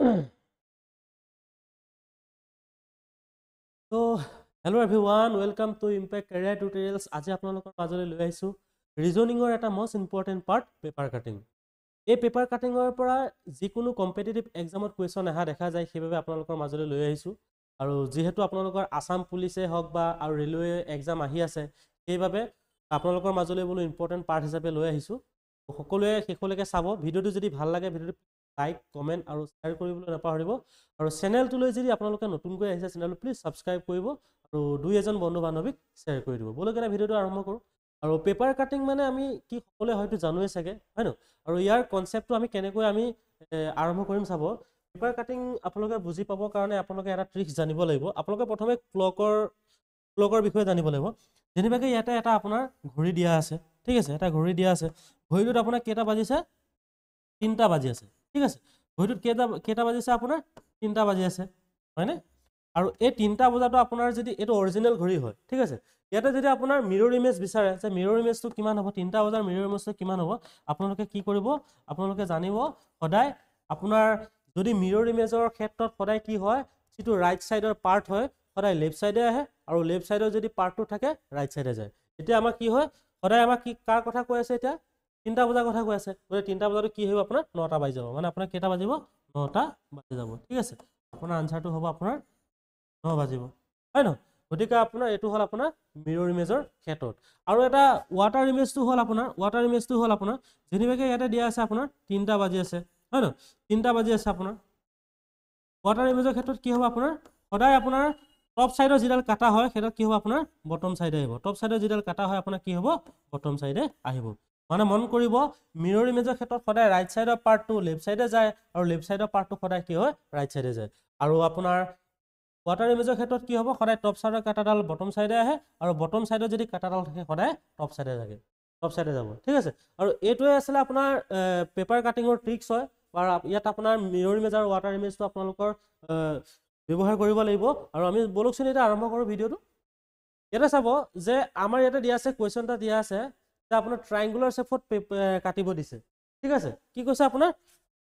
So, hello everyone, welcome to Impact Career Tutorials. আজি আপোনালোকৰ মাজলৈ লৈ আহিছো ৰিজনিংৰ এটা most important part paper cutting. এই পেপাৰ কাটিংৰ পৰা যিকোনো কম্পিটিটিভ এক্সামত কুৱেশ্যন অহা দেখা যায়, সেইভাবে আপোনালোকৰ মাজলৈ লৈ আহিছো। আৰু যেহেতু আপোনালোকৰ আসাম পুলিচে হওক বা আৰু ৰেলৱে এক্সাম আহি আছে, সেইভাবে আপোনালোকৰ মাজলৈ বোলো ইম্পৰ্টেণ্ট পাৰ্ট হিচাপে লৈ আহিছো। সকলোৱে শেষলৈকে চাব। ভিডিঅ'টো যদি ভাল লাগে ভিডিঅ'টো লাইক কমেণ্ট আৰু শ্বেয়াৰ কৰিবলৈ নাপাহৰিব। আৰু চেনেলটোলৈ যদি আপোনালোকে নতুনকৈ আহিছে চেনেলটো প্লিজ ছাবস্ক্ৰাইব কৰিব আৰু দুই এজন বন্ধু বান্ধৱীক শ্বেয়াৰ কৰি দিব। বলক এটা ভিডিঅ'টো আৰম্ভ কৰোঁ। আৰু পেপাৰ কাটিং মানে আমি কি সকলোৱে হয়তো জানোৱে চাগে, হয় ন? আৰু ইয়াৰ কনচেপ্টটো আমি কেনেকৈ আৰম্ভ কৰিম চাব। পেপাৰ কাটিং আপোনালোকে বুজি পাবৰ কাৰণে আপোনালোকে এটা ট্ৰিক্স জানিব লাগিব। আপোনালোকে প্ৰথমে ক্লকৰ বিষয়ে জানিব লাগিব। যেনেবাকে ইয়াতে এটা আপোনাৰ ঘড়ী দিয়া আছে, ঠিক আছে? এটা ঘড়ী দিয়া আছে। ঘড়ীটোত আপোনাৰ কেইটা বাজিছে? 3টা বাজি আছে, ঠিক আছে? ঘড়ীটোত কেইটা বাজিছে আপোনাৰ? 3টা বাজি আছে, হয়নে? আৰু এই 3টা বজাটো আপোনাৰ যদি এইটো অৰিজিনেল ঘড়ী হয়, ঠিক আছে? ইয়াতে যদি আপোনাৰ মিৰৰ ইমেজ বিচাৰে যে মিৰৰ ইমেজটো কিমান হ'ব, 3টা বজাৰ মিৰৰ ইমেজটো কিমান হ'ব, আপোনালোকে কি কৰিব? আপোনালোকে জানিব সদায় আপোনাৰ যদি মিৰৰ ইমেজৰ ক্ষেত্ৰত সদায় কি হয়, যিটো ৰাইট সাইডৰ পাৰ্ট হয় সদায় লেফট সাইডে আহে আৰু লেফট সাইডৰ যদি পাৰ্টটো থাকে ৰাইট সাইডে যায়। এতিয়া আমাৰ কি হয়, সদায় আমাক কি কাৰ কথা কৈ আছে? এতিয়া 3টা বজাৰ কথা কৈ আছে। গতিকে 3টা বজাটো কি হ'ব আপোনাৰ? 9টা বাজি যাব। মানে আপোনাৰ কেইটা বাজিব? 9টা বাজি যাব, ঠিক আছে? আপোনাৰ আনসাৰটো হ'ব আপোনাৰ 9 বাজিব, হয় নহয়? গতিকে আপোনাৰ এইটো হ'ল আপোনাৰ মিৰৰ ইমেজৰ ক্ষেত্ৰত। আৰু এটা ৱাটাৰ ইমেজটো হ'ল আপোনাৰ যেনেবাকে ইয়াতে দিয়া আছে আপোনাৰ 3টা বাজি আছে, হয় নহয়? 3টা বাজি আছে আপোনাৰ। ৱাটাৰ ইমেজৰ ক্ষেত্ৰত কি হ'ব আপোনাৰ? সদায় আপোনাৰ টপ সাইডৰ যিডাল কাটা হয় সেইডাল কি হ'ব আপোনাৰ? বটম সাইডে আহিব। টপ সাইডৰ যিডাল কাটা হয় আপোনাৰ কি হ'ব? বটম সাইডে আহিব। মানে মন কৰিব মিৰৰ ইমেজৰ ক্ষেত্ৰত সদায় ৰাইট সাইডৰ পাৰ্টটো লেফট সাইডে যায় আৰু লেফট সাইডৰ পাৰ্টটো সদায় কি হয়? ৰাইট সাইডে যায়। আৰু আপোনাৰ ৱাটাৰ ইমেজৰ ক্ষেত্ৰত কি হ'ব? সদায় টপ সাইডৰ কাটাডাল বটম সাইডে আহে আৰু বটম সাইডত যদি কাটাডাল থাকে সদায় টপ সাইডে থাকে, টপ সাইডে যাব, ঠিক আছে? আৰু এইটোৱে আছিলে আপোনাৰ পেপাৰ কাটিঙৰ ট্ৰিক্স হয়। আৰু ইয়াত আপোনাৰ মিৰৰ ইমেজ আৰু ৱাটাৰ ইমেজটো আপোনালোকৰ ব্যৱহাৰ কৰিব লাগিব। আৰু আমি বলকচোন এতিয়া আৰম্ভ কৰোঁ ভিডিঅ'টো। ইয়াতে চাব যে আমাৰ ইয়াতে দিয়া আছে কুৱেশ্যন এটা দিয়া আছে যে আপোনাৰ ট্ৰাইংগুলাৰ শেপত কাটিব দিছে, ঠিক আছে? কি কৈছে আপোনাৰ?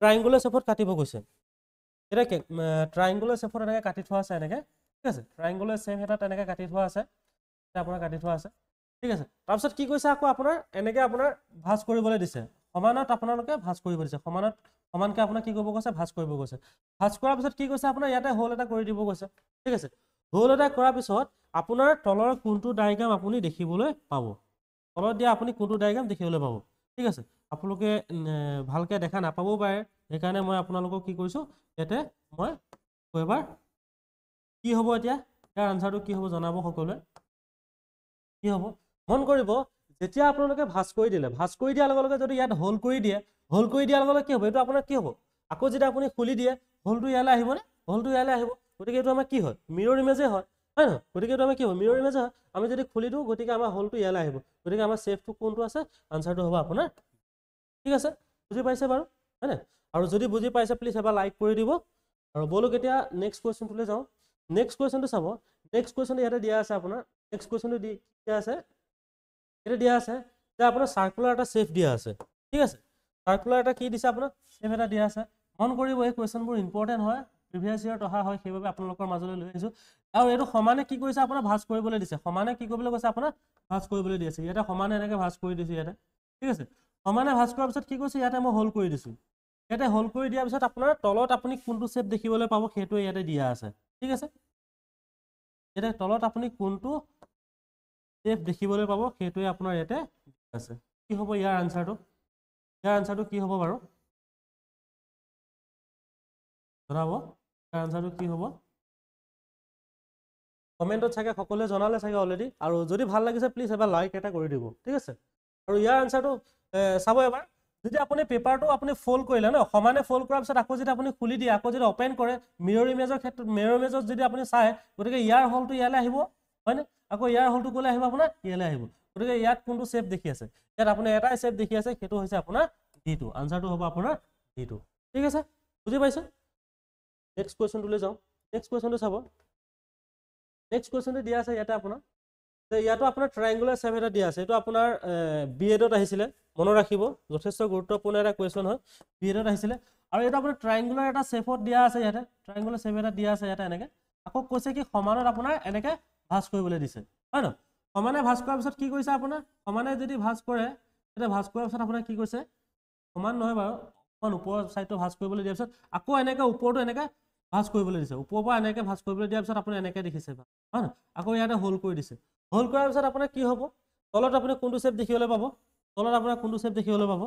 ট্ৰাইংগুলাৰ শেপত কাটিব কৈছে। এতিয়া ট্ৰাইংগুলাৰ শেপত এনেকৈ কাটি থোৱা আছে এনেকৈ, ঠিক আছে? ট্ৰাইংগুলাৰ শেপ এটা তেনেকৈ কাটি থোৱা আছে, এতিয়া আপোনাৰ কাটি থোৱা আছে, ঠিক আছে? তাৰপিছত কি কৈছে আকৌ আপোনাৰ এনেকৈ আপোনাৰ ভাঁজ কৰিবলৈ দিছে। সমানত আপোনালোকে ভাঁজ কৰিব দিছে। সমানকৈ আপোনাক কি কৰিব কৈছে? ভাঁজ কৰিব কৈছে। ভাঁজ কৰাৰ পিছত কি কৈছে আপোনাৰ? ইয়াতে হোল এটা কৰি দিব কৈছে, ঠিক আছে? হোল এটা কৰাৰ পিছত আপোনাৰ তলৰ কোনটো ডায়েগ্ৰাম আপুনি দেখিবলৈ পাব? তলত দিয়া আপুনি কোনটো ডায়েগ্ৰাম দেখিবলৈ পাব, ঠিক আছে? আপোনালোকে ভালকৈ দেখা নাপাবও পাৰে, সেইকাৰণে মই আপোনালোকক কি কৰিছোঁ ইয়াতে মই এবাৰ কি হ'ব এতিয়া ইয়াৰ আনসাৰটো কি হ'ব জনাব সকলোৱে। কি হ'ব মন কৰিব, যেতিয়া আপোনালোকে ভাঁজ কৰি দিলে, ভাঁজ কৰি দিয়াৰ লগে লগে যদি ইয়াত হোল কৰি দিয়ে, হোল কৰি দিয়াৰ লগে লগে কি হ'ব? এইটো আপোনাৰ কি হ'ব? আকৌ যেতিয়া আপুনি খুলি দিয়ে হোলটো ইয়ালৈ আহিবনে? হোলটো ইয়ালৈ আহিব। গতিকে এইটো আমাৰ কি হয়? মিৰৰ ইমেজে হয়, হয় নহয়? গতিকে এইটো আমাৰ কি হ'ব? মিৰৰ ইমেজে হয়। আমি যদি খুলি দিওঁ গতিকে আমাৰ হোলটো ইয়ালৈ আহিব। গতিকে আমাৰ ছেফটো কোনটো আছে? আনসাৰটো হ'ব আপোনাৰ, ঠিক আছে? বুজি পাইছে বাৰু, হয় নাই? আৰু যদি বুজি পাইছে প্লিজ এবাৰ লাইক কৰি দিব। আৰু বলক এতিয়া নেক্সট কুৱেশ্যনটোলৈ যাওঁ। নেক্সট কুৱেশ্যনটো চাব। নেক্সট কুৱেশ্যনটো ইয়াতে দিয়া আছে আপোনাৰ। নেক্সট কুৱেশ্যনটো দিয়া আছে, এটা দিয়া আছে যে আপোনাৰ চাৰ্কুলাৰ এটা শেপ দিয়া আছে, ঠিক আছে? চাৰ্কুলাৰ এটা কি দিছে আপোনাৰ? শেপ এটা দিয়া আছে। মন কৰিব এই কুৱেশ্যনবোৰ ইম্পৰ্টেণ্ট হয়, প্ৰিভিয়াছ ইয়াৰত অহা হয়, সেইবাবে আপোনালোকৰ মাজলৈ লৈ আহিছোঁ। আৰু এইটো সমানে কি কৰিছে আপোনাৰ? ভাঁজ কৰিবলৈ দিছে। সমানে কি কৰিবলৈ কৈছে আপোনাৰ? ভাঁজ কৰিবলৈ দি আছে। ইয়াতে সমানে এনেকৈ ভাঁজ কৰি দিছোঁ ইয়াতে, ঠিক আছে? সমানে ভাঁজ কৰাৰ পিছত কি কৈছে? ইয়াতে মই হোল কৰি দিছোঁ। ইয়াতে হোল কৰি দিয়াৰ পিছত আপোনাৰ তলত আপুনি কোনটো শেপ দেখিবলৈ পাব সেইটোৱে ইয়াতে দিয়া আছে, ঠিক আছে? ইয়াতে তলত আপুনি কোনটো শেপ দেখিবলৈ পাব সেইটোৱে আপোনাৰ ইয়াতে আছে। কি হ'ব ইয়াৰ আনসাৰটো? ইয়াৰ আনসাৰটো কি হ'ব বাৰু জনাব? ইয়াৰ আনসাৰটো কি হ'ব? কমেণ্টত চাগে সকলোৱে জনালে চাগে অলৰেডি। আৰু যদি ভাল লাগিছে প্লিজ এবাৰ লাইক এটা কৰি দিব, ঠিক আছে? আৰু ইয়াৰ আনসাৰটো চাব এবাৰ। যদি আপুনি পেপাৰটো আপুনি ফল্ড কৰিলে ন, সমানে ফল্ড কৰাৰ পিছত আকৌ যদি আপুনি খুলি দিয়ে, আকৌ যদি অপেন কৰে মিৰৰ ইমেজৰ ক্ষেত্ৰত, মিৰৰ ইমেজত যদি আপুনি চায়, গতিকে ইয়াৰ হোলটো ইয়ালৈ আহিব, হয়নে? আকৌ ইয়াৰ হোলটো ক'লৈ আহিব আপোনাৰ? ইয়ালৈ আহিব। গতিকে ইয়াত কোনটো শেপ দেখি আছে? ইয়াত আপুনি এটাই শেপ দেখি আছে, সেইটো হৈছে আপোনাৰ D2। আনসাৰটো হ'ব আপোনাৰ D2, ঠিক আছে? বুজি পাইছে? নেক্সট কুৱেশ্যনটোলৈ যাওঁ। নেক্সট কুৱেশ্যনটো চাব। নেক্সট কুৱেশ্যনটো দিয়া আছে ইয়াতে আপোনাৰ যে ইয়াতো আপোনাৰ ট্ৰাইংগুলাৰ শেপ এটা দিয়া আছে। এইটো আপোনাৰ BEdত আহিছিলে, মনত ৰাখিব, যথেষ্ট গুৰুত্বপূৰ্ণ এটা কুৱেশ্যন হয়, BEdত আহিছিলে। আৰু এটা আপোনাৰ ট্ৰায়াঙ্গুলাৰ এটা শেপত দিয়া আছে ইয়াতে ট্ৰায়াঙ্গুলাৰ শেপ এটা দিয়া আছে ইয়াতে এনেকে আকৌ কৈছে কি সমানত আপোনাৰ এনেকে ভাঁজ কৰিবলৈ দিছে হয় ন সমানে ভাঁজ কৰাৰ পিছত কি কৰিছে আপোনাৰ সমানে যদি ভাঁজ কৰে তেতিয়া ভাঁজ কৰাৰ পিছত আপোনাৰ কি কৈছে সমান নহয় বাৰু অকমান ওপৰৰ সাইডটো ভাঁজ কৰিবলৈ দিয়াৰ পিছত আকৌ এনেকে ওপৰটো এনেকে ভাঁজ কৰিবলৈ দিছে ওপৰৰ পৰা এনেকে ভাঁজ কৰিবলৈ দিয়াৰ পিছত আপুনি এনেকে দেখিছে হয় ন আকৌ ইয়াতে হোল কৰি দিছে হোল কৰাৰ পিছত আপোনাৰ কি হ'ব তলত আপুনি কোনটো শেপ দেখিবলৈ পাব তলত আপোনাৰ কোনটো শেপ দেখিবলৈ পাব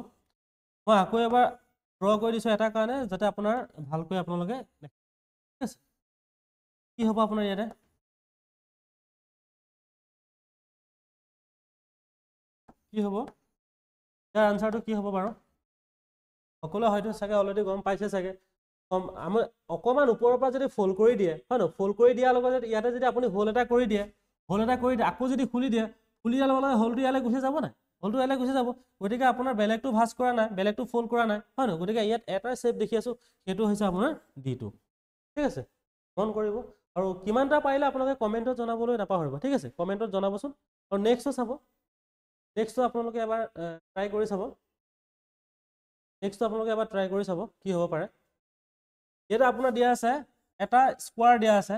মই আকৌ এবাৰ ড্ৰ কৰি দিছো এটা কাৰণে যাতে আপোনাৰ ভালকৈ আপোনালোকে দেখে ঠিক আছে কি হ'ব আপোনাৰ ইয়াতে কি হ'ব ইয়াৰ আনসাৰটো কি হ'ব বাৰু সকলোৱে হয়তো চাগে অলৰেডি গম পাইছে চাগে আমি অকমান ওপৰৰ পৰা যদি ফোল্ড কৰি দিয়ে হয় ন ফোল্ড কৰি দিয়াৰ লগত ইয়াতে যদি আপুনি হোল এটা কৰি দিয়ে আকৌ যদি খুলি দিয়ে খুলি দিয়াৰ লগে লগে হোলটো ইয়ালৈ গুচি যাব নাই হোলটো ইয়ালৈ গুচি যাব গতিকে আপোনাৰ বেলেগটো ভাঁজ কৰা নাই বেলেগটো ফোল্ড কৰা নাই হয় ন গতিকে ইয়াত এটাই শেপ দেখি আছো সেইটো হৈছে আপোনাৰ ডিটো ঠিক আছে মন কৰিব আৰু কিমানটা পাৰিলে আপোনালোকে কমেণ্টত জনাবলৈ নাপাহৰিব ঠিক আছে কমেণ্টত জনাবচোন আৰু নেক্সটটো চাব নেক্সটটো আপোনালোকে এবাৰ ট্ৰাই কৰি চাব নেক্সটটো আপোনালোকে এবাৰ ট্ৰাই কৰি চাব কি হ'ব পাৰে এটা আপোনাৰ দিয়া আছে এটা স্কোয়াৰ দিয়া আছে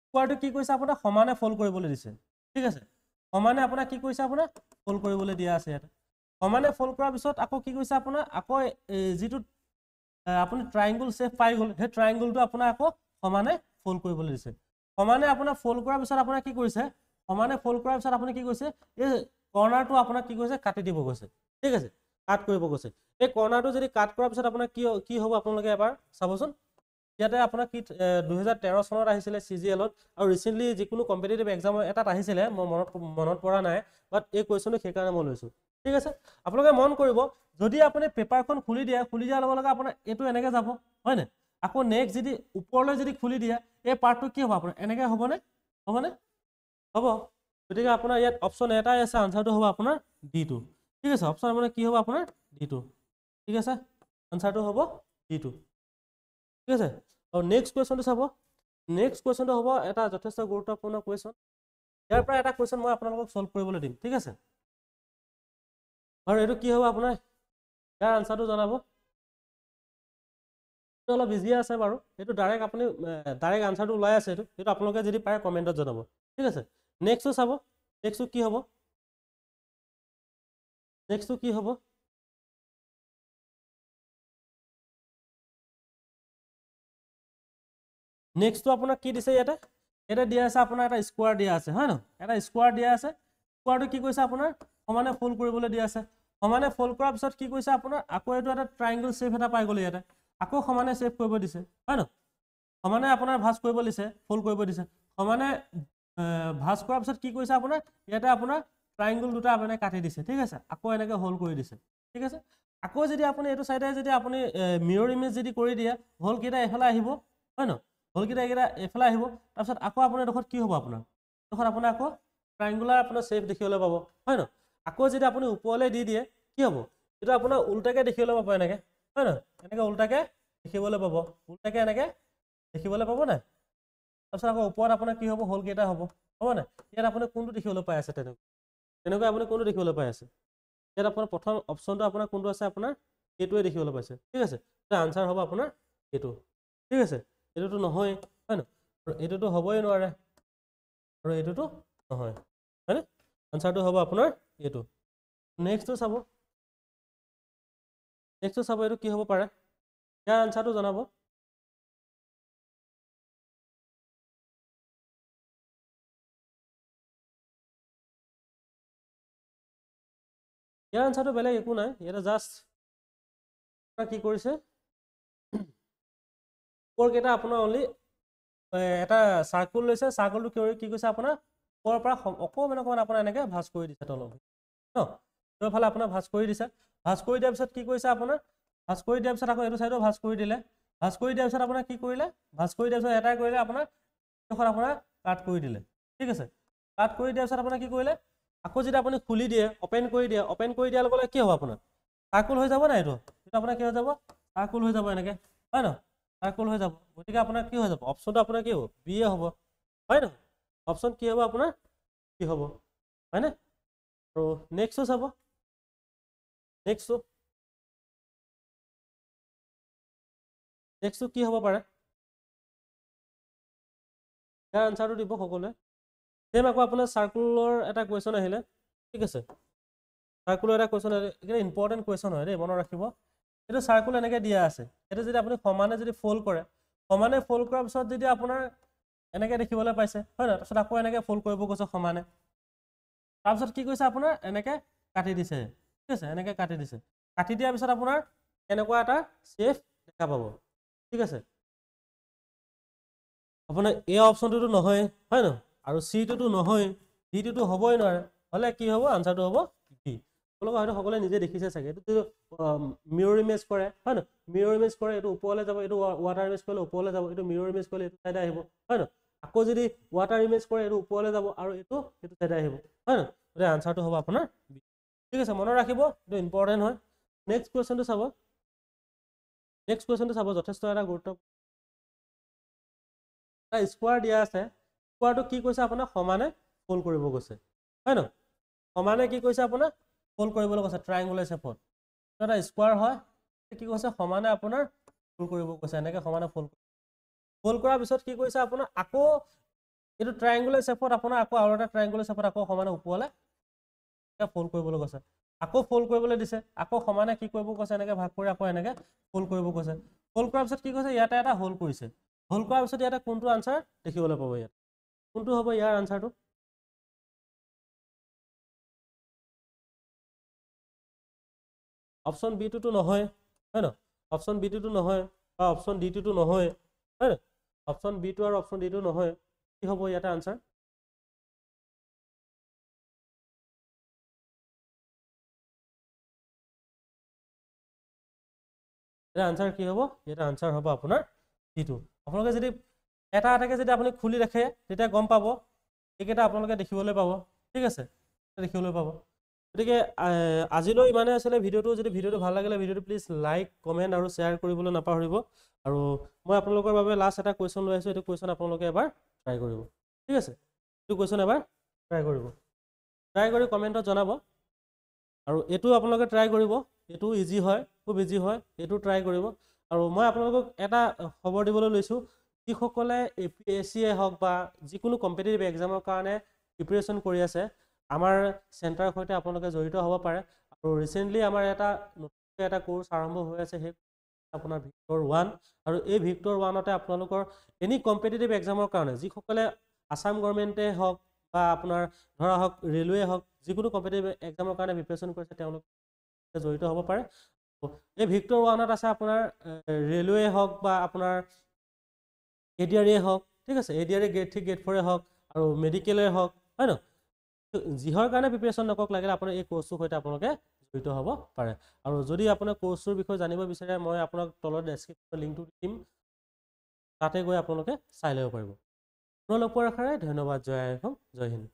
স্কোয়াৰটো কি কৈছে আপোনাৰ সমানে ফোল্ড কৰিবলৈ দিছে ঠিক আছে সমানে আপোনাৰ কি কৈছে আপোনাৰ ফোল্ড কৰিবলৈ দিয়া আছে ইয়াতে সমানে ফোল্ড কৰাৰ পিছত আকৌ কি কৈছে আপোনাৰ আকৌ যিটো আপুনি ট্ৰায়াঙ্গল শেপ পাই গ'ল সেই ট্ৰায়াঙ্গলটো আপোনাৰ আকৌ সমানে ফোল্ড কৰিবলৈ দিছে সমানে আপোনাৰ ফোল্ড কৰাৰ পিছত আপোনাৰ কি কৰিছে সমানে ফোল্ড কৰাৰ পিছত আপুনি কি কৈছে এই কৰ্নাৰটো আপোনাৰ কি কৈছে কাটি দিব গৈছে ঠিক আছে কাট কৰিব গৈছে এই কৰ্নাৰটো যদি কাট কৰাৰ পিছত আপোনাৰ কি হ'ব আপোনালোকে এবাৰ চাবচোন ইয়াতে আপোনাৰ কি 2013 চনত আহিছিলে CGL-ত আৰু ৰিসেন্টলি যিকোনো কম্পিটিটিভ এক্সাম এটাত আহিছিলে মই মনত পৰা নাই বাট এই কোৱেশ্চনটো সেইকাৰণে মই লৈছো ঠিক আছে আপোনালোকে মন কৰিব যদি আপুনি পেপাৰখন খুলি দিয়াৰ লগে লগে আপোনাৰ এইটো এনেকে যাব হয় না আকৌ নেক্সট যদি ওপৰলৈ যদি খুলি দিয়া এই পাৰ্টটো কি হ'ব আপোনাৰ এনেকে হ'বনে হ'ব গতিকে আপোনাৰ ইয়াত অপচন এটাই আছে আনসাৰটো হ'ব আপোনাৰ D2 ঠিক আছে অপচন আপোনাৰ কি হ'ব আপোনাৰ D2 ঠিক আছে আনসাৰটো হ'ব D2 ঠিক আছে আৰু নেক্সট কুৱেশ্যনটো চাব নেক্সট কুৱেশ্যনটো হ'ব এটা যথেষ্ট গুৰুত্বপূৰ্ণ কুৱেশ্যন ইয়াৰ পৰা এটা কুৱেশ্যন মই আপোনালোকক সলভ কৰিবলৈ দিম ঠিক আছে আৰু এইটো কি হ'ব আপোনাৰ ইয়াৰ আনসাৰটো জনাব অলপ ইজি আছে বাৰু এইটো ডাইৰেক্ট আপুনি ডাইৰেক্ট আনসাৰটো ওলাই আছে এইটো আপোনালোকে যদি পাৰে কমেণ্টত জনাব ঠিক আছে নেক্সটটো চাব নেক্সটটো কি হ'ব নেক্সটটো আপোনাক কি দিছে ইয়াতে দিয়া আছে আপোনাৰ এটা স্কোয়াৰ দিয়া আছে হয় ন এটা স্কোয়াৰ দিয়া আছে স্কোয়াৰটো কি কৈছে আপোনাৰ সমানে ফোল্ড কৰিবলৈ দিয়া আছে সমানে ফোল্ড কৰাৰ পিছত কি কৈছে আপোনাৰ আকৌ এইটো এটা ট্ৰায়াঙ্গল শেপ এটা পাই গ'ল ইয়াতে আকৌ সমানে শেপ কৰিব দিছে হয় ন সমানে আপোনাৰ ভাঁজ কৰিব দিছে ফোল্ড কৰিব দিছে সমানে ভাঁজ কৰাৰ পিছত কি কৈছে আপোনাৰ ইয়াতে আপোনাৰ ট্ৰায়াঙ্গল দুটা আপুনি কাটি দিছে ঠিক আছে আকৌ এনেকে হোল কৰি দিছে ঠিক আছে আকৌ যদি আপুনি এইটো সাইডে যদি আপুনি মিৰৰ ইমেজ যদি কৰি দিয়ে হোল কেইটা এফালে আহিব হয় ন হোল কেইটা এফালে আহিব তাৰপিছত আকৌ আপোনাৰ এডোখৰত কি হ'ব আপোনাৰ এডোখৰত আপোনাৰ আকৌ ট্ৰায়াঙ্গুলাৰ আপোনাৰ শেপ দেখিবলৈ পাব হয় ন আকৌ যদি আপুনি ওপৰলৈ দি দিয়ে কি হ'ব এইটো আপোনাৰ উল্টাকে দেখিবলৈ পাব এনেকে হয় ন এনেকে উল্টাকে দেখিবলৈ পাব উল্টাকে এনেকে দেখিবলৈ পাব নাই তাৰপিছত আকৌ ওপৰত আপোনাৰ কি হ'ব হোল কেইটা হ'ব নাই ইয়াত আপুনি কোনটো দেখিবলৈ পাই আছে তেনেকৈ আপুনি কোনটো দেখিবলৈ পাই আছে ইয়াত আপোনাৰ প্ৰথম অপশ্যনটো আপোনাৰ কোনটো আছে আপোনাৰ এইটোৱে দেখিবলৈ পাইছে ঠিক আছে এটা আনসাৰ হ'ব আপোনাৰ এইটো ঠিক আছে এইটোতো নহয় হয় ন এইটোতো হ'বই নোৱাৰে আৰু এইটোতো নহয় হয়নে আনসাৰটো হ'ব আপোনাৰ এইটো নেক্সটটো চাব এইটো কি হ'ব পাৰে ইয়াৰ আনসাৰটো জনাব ইয়াৰ আনসাৰটো বেলেগ একো নাই ইয়াতে জাষ্ট কি কৰিছে ওপৰকেইটা আপোনাৰ অনলি এটা চাৰ্কুল লৈছে চাৰ্কুলটো কি কৈছে আপোনাৰ ওপৰৰ পৰা অকণমান আপোনাৰ এনেকে ভাঁজ কৰি দিছে তলত ন এইফালে আপোনাৰ ভাঁজ কৰি দিছে ভাঁজ কৰি দিয়াৰ পিছত কি কৰিছে আপোনাৰ ভাঁজ কৰি দিয়াৰ পিছত আকৌ এইটো চাইডো ভাঁজ কৰি দিলে ভাঁজ কৰি দিয়াৰ পিছত আপোনাৰ কি কৰিলে ভাঁজ কৰি দিয়াৰ পিছত এটাই কৰিলে আপোনাৰ এইখন আপোনাৰ কাট কৰি দিলে ঠিক আছে কাট কৰি দিয়াৰ পিছত আপোনাৰ কি কৰিলে আকৌ যদি আপুনি খুলি দিয়ে অপেন কৰি দিয়াৰ লগে লগে কি হ'ব আপোনাৰ চাৰ্কুল হৈ যাব নাই এইটো আপোনাৰ কি হৈ যাব চাৰ্কুল হৈ যাব এনেকে হয় ন চাৰ্কুল হৈ যাব গতিকে আপোনাৰ কি হৈ যাব অপশ্যনটো আপোনাৰ কি হ'ব বি হ'ব হয় ন অপশ্যন কি হ'ব আপোনাৰ কি হ'ব হয়নে আৰু নেক্সটটো চাব নেক্সটটো নেক্সটটো কি হ'ব পাৰে ইয়াৰ আনসাৰটো দিব সকলোৱে সেম আকৌ আপোনাৰ সাৰ্কুলৰ এটা কোৱেশ্চন আহিলে ঠিক আছে সাৰ্কুলৰ এটা কোৱেশ্চন আহিলে এটা ইম্পৰ্টেন্ট কোৱেশ্চন হয় দেই মনত ৰাখিব এটো সাৰ্কুল এনেকৈ দিয়া আছে এটো যদি আপুনি সমানে যদি ফোল্ড কৰে সমানে ফোল্ড কৰাৰ পিছত যদি আপোনাৰ এনেকৈ দেখিবলৈ পাইছে হয় না তাৰপিছত আকৌ এনেকৈ ফোল্ড কৰিব কৈছে সমানে তাৰপিছত কি কৈছে আপোনাৰ এনেকৈ কাটি দিছে ঠিক আছে এনেকৈ কাটি দিছে কাটি দিয়াৰ পিছত আপোনাৰ এনেকুৱা এটা শেপ দেখা পাব ঠিক আছে আপোনাৰ এ অপচনটো নহয় হয় ন আৰু সি টোটো নহয় ডি টোটো হ'বই নোৱাৰে হলে কি হ'ব আনসাৰটো হ'ব ডি আপোনালোকে হয়তো সকলোৱে নিজে দেখিছে চাগে এইটো মিৰৰ ইমেজ কৰে হয় ন মিৰৰ ইমেজ কৰে এইটো ওপৰলৈ যাব এইটো ৱাটাৰ ইমেজ কৰিলে ওপৰলৈ যাব এইটো মিৰৰ ইমেজ কৰিলে এইটো সাইডে আহিব হয় ন আকৌ যদি ৱাটাৰ ইমেজ কৰে এইটো ওপৰলৈ যাব আৰু এইটো সাইডে আহিব হয় ন গতিকে আনসাৰটো হ'ব আপোনাৰ বি ঠিক আছে মনত ৰাখিব এইটো ইম্পৰ্টেন্ট হয় নেক্সট কুৱেশ্যনটো চাব যথেষ্ট এটা গুৰুত্বপূৰ্ণ এটা স্কোৱাৰ দিয়া আছে স্কোৱাৰটো কি কৈছে আপোনাৰ সমানে ফোল্ড কৰিব কৈছে হয় ন সমানে কি কৈছে আপোনাৰ ফোল্ড কৰিবলৈ কৈছে ট্ৰায়াঙ্গুলাৰ শেপত এটা স্কোৱাৰ হয় কি কৈছে সমানে আপোনাৰ ফোল্ড কৰিব কৈছে এনেকৈ সমানে ফোল্ড কৰাৰ পিছত কি কৈছে আপোনাৰ আকৌ এইটো ট্ৰায়াঙ্গুলাৰ শেপত আপোনাৰ আকৌ আৰু এটা ট্ৰায়াঙ্গুলাৰ শেপত আকৌ সমানে ওপৰলৈ ফোল্ড কৰিবলৈ কৈছে আকৌ ফোল্ড কৰিবলৈ দিছে আকৌ সমানে কি কৰিব কৈছে এনেকৈ ভাগ কৰি আকৌ এনেকৈ ফোল্ড কৰিব কৈছে ফোল্ড কৰাৰ পিছত কি কৈছে ইয়াতে এটা হোল কৰিছে হোল কৰাৰ পিছত ইয়াতে কোনটো আনসাৰ দেখিবলৈ পাব ইয়াত কোনটো হ'ব ইয়াৰ আনসাৰটো অপশন বি টোতো নহয় হয় ন অপশন বি টোতো নহয় বা অপশন ডি টোতো নহয় হয় ন অপশন বি টো আৰু অপশন ডি টো নহয় কি হ'ব ইয়াতে আনসাৰ এটা আনসাৰ কি হ'ব এটা আনসাৰ হ'ব আপোনাৰ ডিটো আপোনালোকে যদি এটা এটাকে যদি আপুনি খুলি ৰাখে তেতিয়া গম পাব এইকেইটা আপোনালোকে দেখিবলৈ পাব ঠিক আছে দেখিবলৈ পাব গতিকে আজিলৈ ইমানে আছিলে ভিডিঅ'টো যদি ভিডিঅ'টো ভাল লাগিলে ভিডিঅ'টো প্লিজ লাইক কমেণ্ট আৰু শ্বেয়াৰ কৰিবলৈ নাপাহৰিব আৰু মই আপোনালোকৰ বাবে লাষ্ট এটা কুৱেশ্যন লৈ আহিছোঁ এইটো কুৱেশ্যন আপোনালোকে এবাৰ ট্ৰাই কৰিব ঠিক আছে এইটো কুৱেশ্যন এবাৰ ট্ৰাই কৰিব ট্ৰাই কৰি কমেণ্টত জনাব আৰু এইটো আপোনালোকে ট্ৰাই কৰিব এইটো ইজি হয় খুব ইজি হয় এইটো ট্ৰাই কৰিব আৰু মই আপোনালোকক এটা খবৰ দিবলৈ লৈছোঁ যিসকলে APSC হওক বা যিকোনো কম্পিটিটিভ এক্সামৰ কাৰণে প্ৰিপাৰেশ্যন কৰি আছে আমাৰ চেণ্টাৰৰ সৈতে আপোনালোকে জড়িত হ'ব পাৰে আৰু ৰিচেণ্টলি আমাৰ নতুনকৈ এটা কোৰ্চ আৰম্ভ হৈ আছে সেই আপোনাৰ ভিক্টৰ 1 আৰু এই ভিক্টৰ 1তে আপোনালোকৰ এনি কম্পিটিটিভ এক্সামৰ কাৰণে যিসকলে আসাম গভৰ্ণমেণ্টে হওক বা আপোনাৰ ধৰা হওক ৰেলৱে হওক যিকোনো কম্পিটিটিভ এক্সামৰ কাৰণে প্ৰিপাৰেশ্যন কৰিছে তেওঁলোকে জড়িত হ'ব পাৰে এই ভিক্টৰ 1ত আছে আপোনাৰ ৰেলৱে হওক বা আপোনাৰ ADRE হওক ঠিক আছে ADRE গ্ৰেড 3 গ্ৰেড 4 হওক আৰু মেডিকেলে হওক হয় ন যিহৰ কাৰণে প্ৰিপাৰেশ্যন নকৰক লাগিলে আপোনাৰ এই কোৰ্চটোৰ সৈতে আপোনালোকে জড়িত হ'ব পাৰে আৰু যদি আপোনাৰ কোৰ্চটোৰ বিষয়ে জানিব বিচাৰে মই আপোনাক তলৰ ডেছক্ৰিপশ্যনৰ লিংকটো দিম তাতে গৈ আপোনালোকে চাই ল'ব পাৰিব পুনৰ লগ পোৱাৰ আশাৰে ধন্যবাদ জয় আই অসম জয় হিন্দ